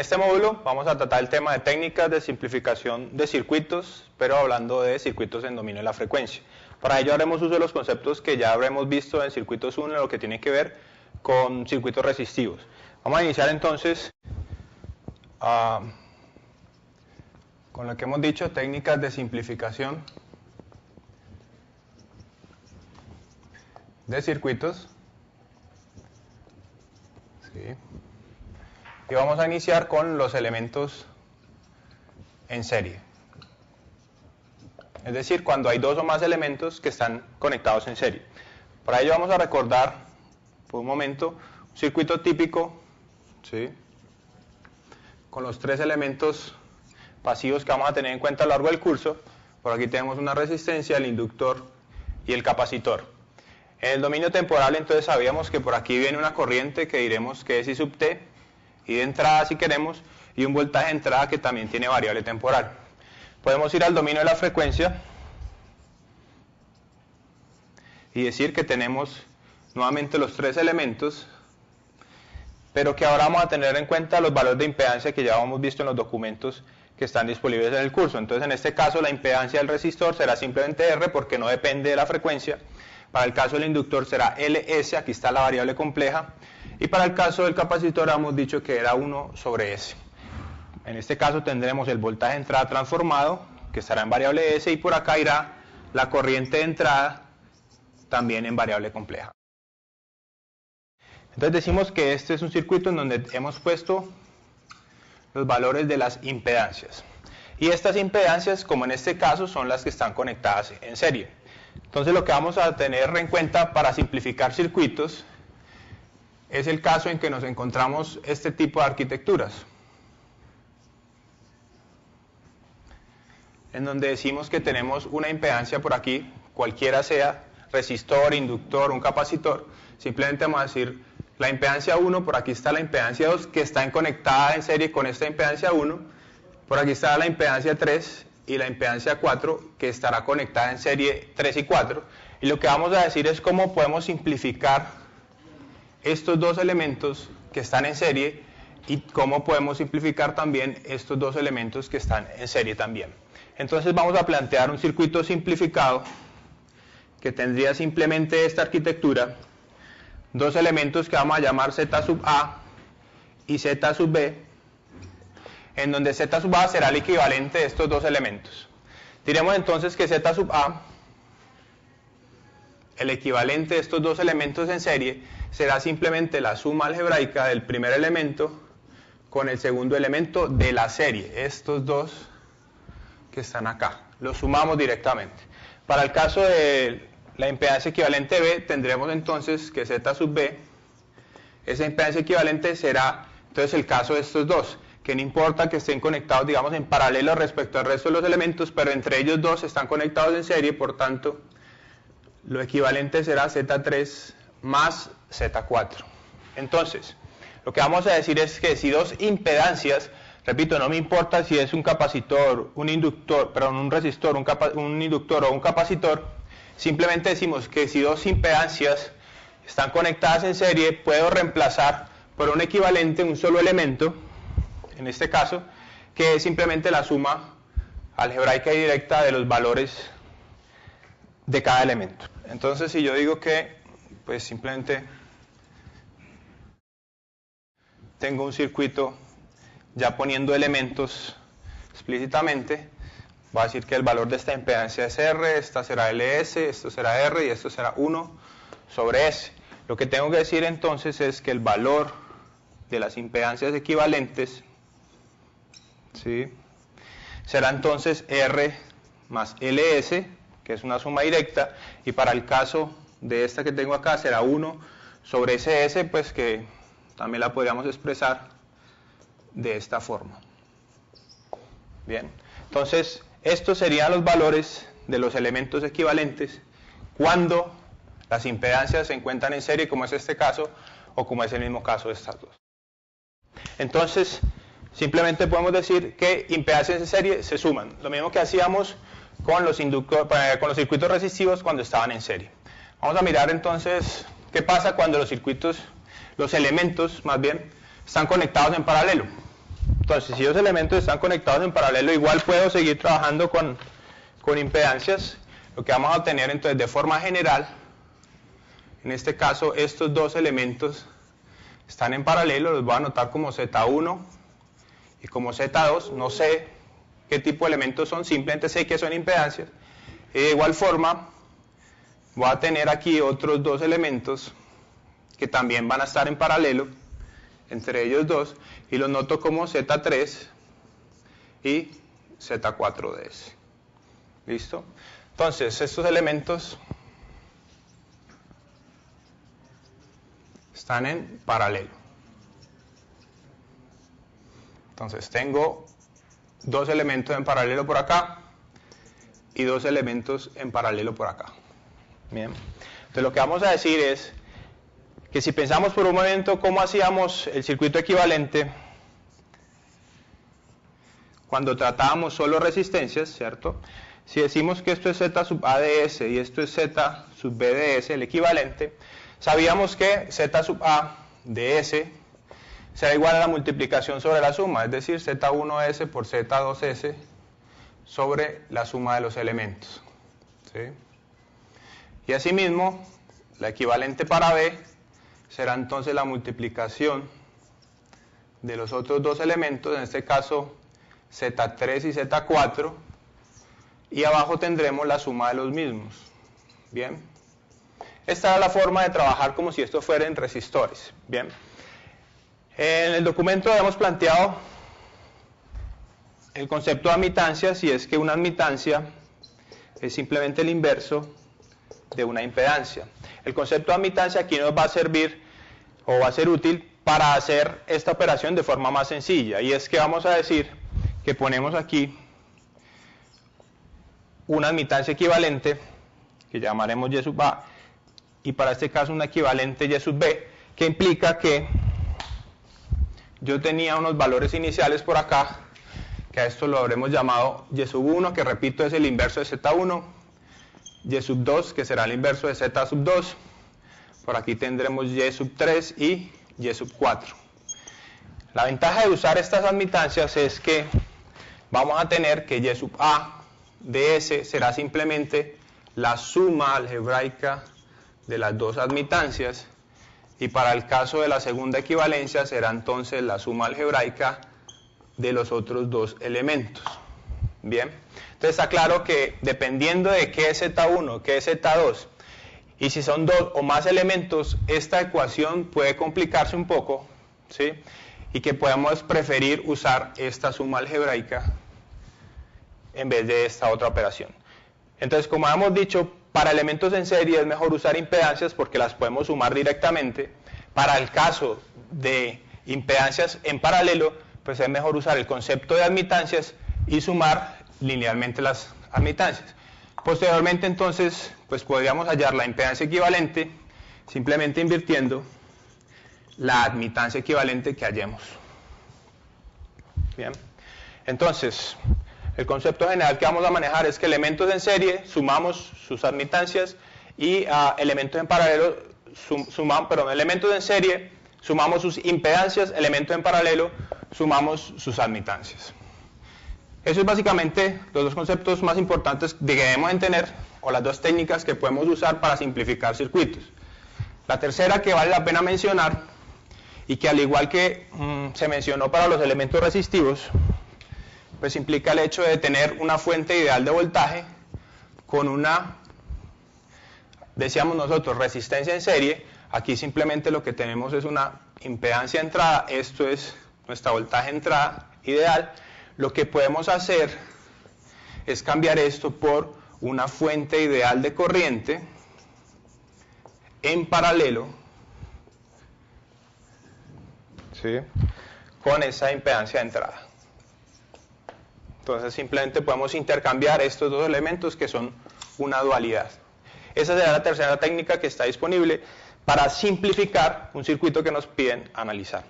este módulo vamos a tratar el tema de técnicas de simplificación de circuitos, pero hablando de circuitos en dominio de la frecuencia. Para ello haremos uso de los conceptos que ya habremos visto en circuitos 1, lo que tiene que ver con circuitos resistivos. Vamos a iniciar entonces con lo que hemos dicho, técnicas de simplificación de circuitos. Sí. Y vamos a iniciar con los elementos en serie. Es decir, cuando hay dos o más elementos que están conectados en serie. Para ello vamos a recordar por un momento un circuito típico, ¿sí?, con los tres elementos pasivos que vamos a tener en cuenta a lo largo del curso. Por aquí tenemos una resistencia, el inductor y el capacitor. En el dominio temporal entonces sabíamos que por aquí viene una corriente que diremos que es I sub t, y de entrada si queremos, y un voltaje de entrada que también tiene variable temporal. Podemos ir al dominio de la frecuencia y decir que tenemos nuevamente los tres elementos, pero que ahora vamos a tener en cuenta los valores de impedancia que ya hemos visto en los documentos que están disponibles en el curso. Entonces en este caso la impedancia del resistor será simplemente R porque no depende de la frecuencia. Para el caso del inductor será LS, aquí está la variable compleja. Y para el caso del capacitor hemos dicho que era 1 sobre S. En este caso tendremos el voltaje de entrada transformado, que estará en variable S, y por acá irá la corriente de entrada, también en variable compleja. Entonces decimos que este es un circuito en donde hemos puesto los valores de las impedancias. Y estas impedancias, como en este caso, son las que están conectadas en serie. Entonces lo que vamos a tener en cuenta para simplificar circuitos es el caso en que nos encontramos este tipo de arquitecturas, en donde decimos que tenemos una impedancia por aquí, cualquiera sea, resistor, inductor, un capacitor. Simplemente vamos a decir la impedancia 1, por aquí está la impedancia 2, que está conectada en serie con esta impedancia 1, por aquí está la impedancia 3 y la impedancia 4, que estará conectada en serie 3 y 4. Y lo que vamos a decir es cómo podemos simplificar estos dos elementos que están en serie y cómo podemos simplificar también estos dos elementos que están en serie también. Entonces vamos a plantear un circuito simplificado que tendría simplemente esta arquitectura, dos elementos que vamos a llamar Z sub A y Z sub B, en donde Z sub A será el equivalente de estos dos elementos. Diremos entonces que Z sub A, el equivalente de estos dos elementos en serie, será simplemente la suma algebraica del primer elemento con el segundo elemento de la serie, estos dos que están acá, los sumamos directamente. Para el caso de la impedancia equivalente B, tendremos entonces que Z sub B, esa impedancia equivalente será entonces el caso de estos dos, que no importa que estén conectados, digamos, en paralelo respecto al resto de los elementos, pero entre ellos dos están conectados en serie, por tanto, lo equivalente será Z3 más Z4. Entonces, lo que vamos a decir es que si dos impedancias, repito, no me importa si es un capacitor, un inductor, perdón, un resistor, un inductor o un capacitor, simplemente decimos que si dos impedancias están conectadas en serie, puedo reemplazar por un equivalente un solo elemento, en este caso, que es simplemente la suma algebraica y directa de los valores de cada elemento. Entonces, si yo digo que, pues simplemente tengo un circuito ya poniendo elementos explícitamente, voy a decir que el valor de esta impedancia es R, esta será LS, esto será R y esto será 1 sobre S. Lo que tengo que decir entonces es que el valor de las impedancias equivalentes, ¿sí?, será entonces R más LS, que es una suma directa, y para el caso de esta que tengo acá será 1 sobre SS, pues que también la podríamos expresar de esta forma. Bien, entonces estos serían los valores de los elementos equivalentes cuando las impedancias se encuentran en serie, como es este caso, o como es el mismo caso de estas dos. Entonces, simplemente podemos decir que impedancias en serie se suman, lo mismo que hacíamos con los circuitos resistivos cuando estaban en serie. Vamos a mirar entonces qué pasa cuando los elementos más bien, están conectados en paralelo. Entonces, si dos elementos están conectados en paralelo, igual puedo seguir trabajando con impedancias. Lo que vamos a obtener entonces de forma general, en este caso estos dos elementos están en paralelo, los voy a anotar como Z1 y como Z2, no sé qué tipo de elementos son, simplemente sé que son impedancias. Y de igual forma voy a tener aquí otros dos elementos que también van a estar en paralelo entre ellos dos, y los noto como Z3 y Z4DS. ¿Listo? Entonces, estos elementos están en paralelo. Entonces, tengo dos elementos en paralelo por acá y dos elementos en paralelo por acá. Bien. Entonces, lo que vamos a decir es que si pensamos por un momento cómo hacíamos el circuito equivalente cuando tratábamos solo resistencias, ¿cierto? Si decimos que esto es Z sub A de S y esto es Z sub B de S, el equivalente, sabíamos que Z sub A de S será igual a la multiplicación sobre la suma, es decir, Z1S por Z2S sobre la suma de los elementos. ¿Sí? Y asimismo, la equivalente para B será entonces la multiplicación de los otros dos elementos, en este caso Z3 y Z4, y abajo tendremos la suma de los mismos. Bien, esta es la forma de trabajar como si esto fuera en resistores. Bien, en el documento hemos planteado el concepto de admitancia, si es que una admitancia es simplemente el inverso de una impedancia. El concepto de admitancia aquí nos va a servir o va a ser útil para hacer esta operación de forma más sencilla, y es que vamos a decir que ponemos aquí una admitancia equivalente que llamaremos Y sub A, y para este caso una equivalente Y sub B, que implica que yo tenía unos valores iniciales por acá, que a esto lo habremos llamado Y sub 1, que repito es el inverso de Z1, Y sub 2, que será el inverso de Z sub 2, por aquí tendremos Y sub 3 y Y sub 4. La ventaja de usar estas admitancias es que vamos a tener que Y sub A de S será simplemente la suma algebraica de las dos admitancias, y para el caso de la segunda equivalencia será entonces la suma algebraica de los otros dos elementos. Bien, entonces está claro que dependiendo de qué es Z1, qué es Z2, y si son dos o más elementos, esta ecuación puede complicarse un poco, ¿sí? Y que podemos preferir usar esta suma algebraica en vez de esta otra operación. Entonces, como hemos dicho, para elementos en serie es mejor usar impedancias porque las podemos sumar directamente. Para el caso de impedancias en paralelo, pues es mejor usar el concepto de admitancias y sumar linealmente las admitancias. Posteriormente, entonces, pues podríamos hallar la impedancia equivalente simplemente invirtiendo la admitancia equivalente que hallemos. Bien, entonces el concepto general que vamos a manejar es que elementos en serie sumamos sus admitancias y elementos en paralelo elementos en serie sumamos sus impedancias, elementos en paralelo sumamos sus admitancias. Eso es básicamente los dos conceptos más importantes que debemos entender, o las dos técnicas que podemos usar para simplificar circuitos. La tercera que vale la pena mencionar, y que al igual que se mencionó para los elementos resistivos, pues implica el hecho de tener una fuente ideal de voltaje con una, decíamos nosotros, resistencia en serie. Aquí simplemente lo que tenemos es una impedancia de entrada, esto es nuestra voltaje de entrada ideal. Lo que podemos hacer es cambiar esto por una fuente ideal de corriente en paralelo, ¿sí?, con esa impedancia de entrada. Entonces simplemente podemos intercambiar estos dos elementos que son una dualidad. Esa será la tercera técnica que está disponible para simplificar un circuito que nos piden analizar.